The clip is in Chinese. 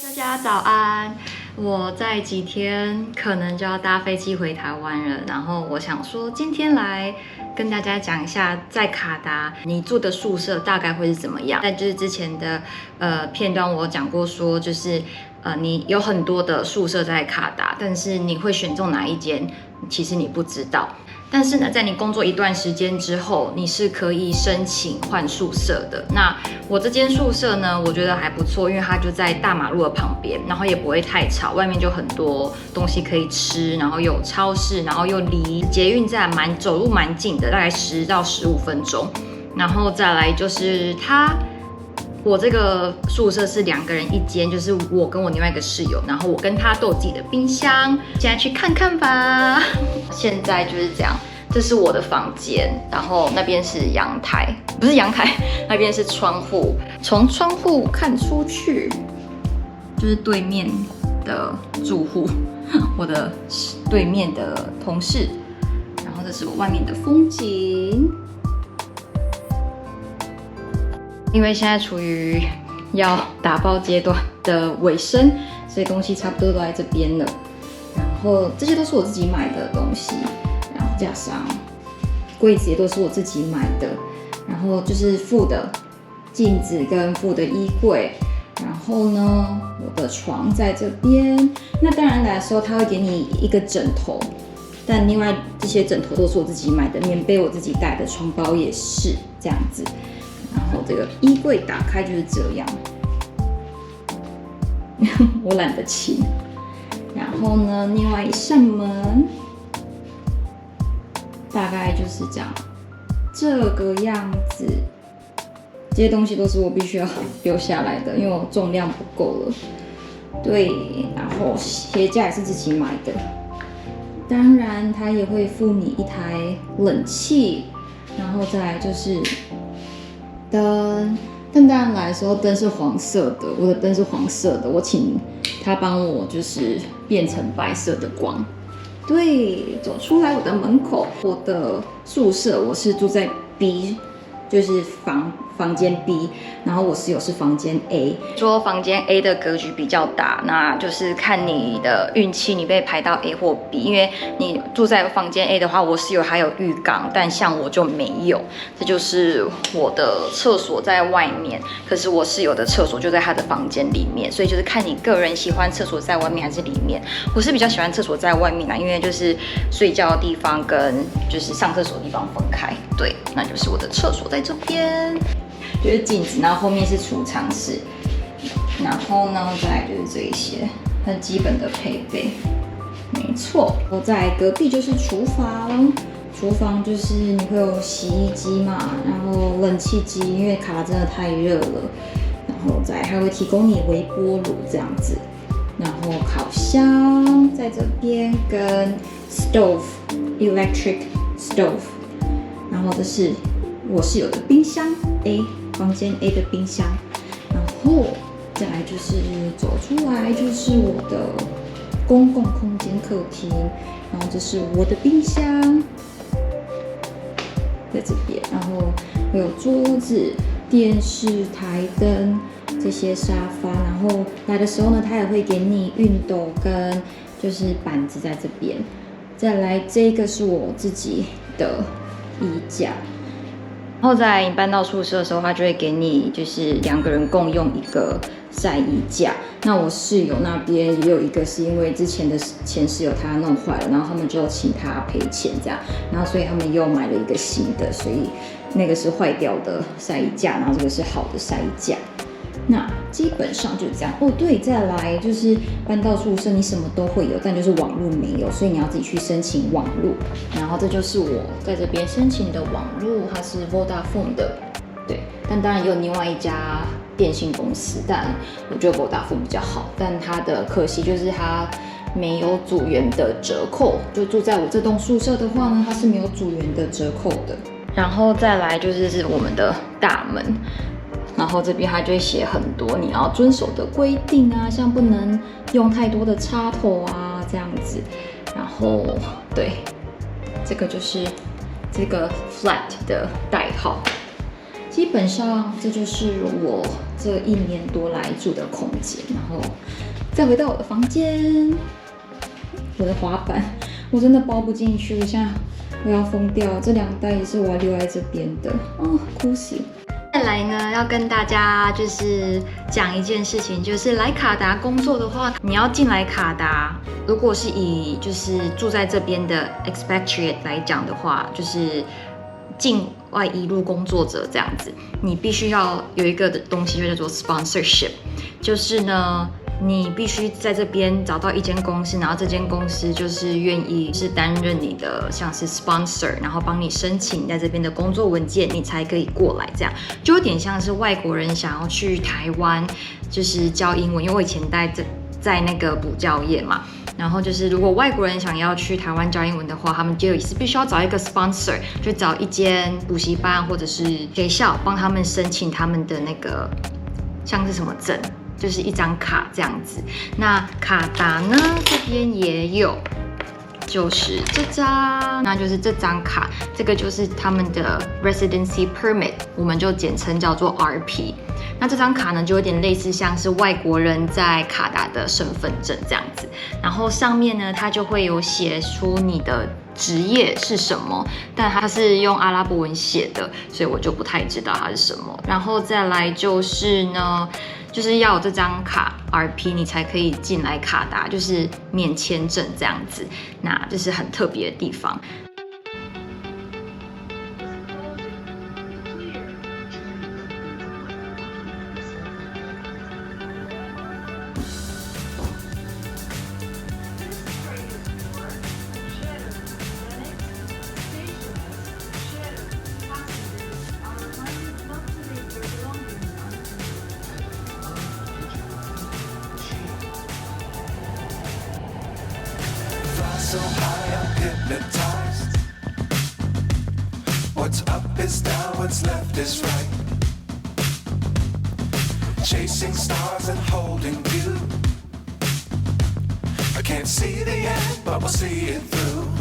大家早安！我在几天可能就要搭飞机回台湾了，然后我想说今天来跟大家讲一下，在卡达你住的宿舍大概会是怎么样。但就是之前的片段我讲过说，就是你有很多的宿舍在卡达，但是你会选中哪一间，其实你不知道。但是呢，在你工作一段时间之后，你是可以申请换宿舍的。那我这间宿舍呢，我觉得还不错，因为它就在大马路的旁边，然后也不会太吵，外面就很多东西可以吃，然后有超市，然后又离捷运站走路蛮近的，大概10到15分钟。然后再来就是我这个宿舍是2个人一间，就是我跟我另外一个室友，然后我跟他都有自己的冰箱，现在去看看吧。现在就是这样，这是我的房间，然后那边是阳台，不是阳台，那边是窗户，从窗户看出去就是对面的住户，我的对面的同事，然后这是我外面的风景。因为现在处于要打包阶段的尾声，所以东西差不多都在这边了。然后这些都是我自己买的东西，然后加上柜子也都是我自己买的。然后就是附的镜子跟附的衣柜。然后呢，我的床在这边。那当然来的时候，他会给你一个枕头，但另外这些枕头都是我自己买的，棉被我自己带的，床包也是这样子。然后这个衣柜打开就是这样，我懒得清。然后呢，另外一扇门大概就是这个样子。这些东西都是我必须要留下来的，因为我重量不够了。对，然后鞋架也是自己买的。当然，它也会附你一台冷气，然后再来就是灯当然来的时候灯是黄色的，我的灯是黄色的，我请他帮我就是变成白色的光。对，走出来我的门口，我的宿舍我是住在 B， 就是房间 B， 然后我室友是房间 A。说房间 A 的格局比较大，那就是看你的运气，你被排到 A 或 B。因为你住在房间 A 的话，我室友还有浴缸，但像我就没有。这就是我的厕所在外面，可是我室友的厕所就在他的房间里面，所以就是看你个人喜欢厕所在外面还是里面。我是比较喜欢厕所在外面啦，因为就是睡觉的地方跟就是上厕所的地方分开。对，那就是我的厕所在这边。就是镜子，然后后面是储藏室，然后呢，再来就是这一些很基本的配备，没错。我在隔壁就是厨房，厨房就是你会有洗衣机嘛，然后冷气机，因为卡达真的太热了，然后再还会提供你微波炉这样子，然后烤箱在这边跟 electric stove， 然后这是我室友的冰箱 A。房间 A 的冰箱，然后再来就是走出来就是我的公共空间客厅，然后这是我的冰箱在这边，然后会有桌子、电视、台灯这些沙发，然后来的时候呢，他也会给你熨斗跟就是板子在这边。再来这个是我自己的衣架。然后在你搬到宿舍的时候，他就会给你就是2个人共用一个晒衣架。那我室友那边也有一个，是因为之前的前室友他弄坏了，然后他们就请他赔钱这样，然后所以他们又买了一个新的，所以那个是坏掉的晒衣架，然后这个是好的晒衣架。那基本上就是这样哦。对，再来就是搬到宿舍，你什么都会有，但就是网络没有，所以你要自己去申请网络。然后这就是我在这边申请的网络，它是 Vodafone 的，对。但当然也有另外一家电信公司，但我觉得 Vodafone 比较好。但它的可惜就是它没有组员的折扣，就住在我这栋宿舍的话呢，它是没有组员的折扣的。然后再来就是我们的大门。然后这边它就会写很多你要遵守的规定啊，像不能用太多的插头啊这样子。然后对，这个就是这个 flat 的代号。基本上这就是我这1年多来住的空间，然后再回到我的房间，我的滑板我真的包不进去，我现在我要疯掉，这2袋也是我要留在这边的，哭死。再来呢，要跟大家就是讲一件事情，就是来卡达工作的话，你要进来卡达，如果是以就是住在这边的 expatriate 来讲的话，就是境外移入工作者这样子，你必须要有一个东西就叫做 sponsorship， 就是呢，你必须在这边找到一间公司，然后这间公司就是愿意是担任你的像是 sponsor， 然后帮你申请在这边的工作文件，你才可以过来。这样就有点像是外国人想要去台湾就是教英文，因为我以前在那个补教业嘛。然后就是如果外国人想要去台湾教英文的话，他们就也是必须要找一个 sponsor， 就找一间补习班或者是学校帮他们申请他们的那个像是什么证，就是一张卡这样子。那卡达呢这边也有，就是这张，那就是这张卡，这个就是他们的 residency permit， 我们就简称叫做 RP。那这张卡呢，就有点类似像是外国人在卡达的身份证这样子。然后上面呢，它就会有写出你的职业是什么，但它是用阿拉伯文写的，所以我就不太知道它是什么。然后再来就是呢，就是要有这张卡 RP， 你才可以进来卡达，就是免签证这样子。那这是很特别的地方。So high, I'm hypnotized. What's up is down, what's left is right. Chasing stars and holding you. I can't see the end, but we'll see it through.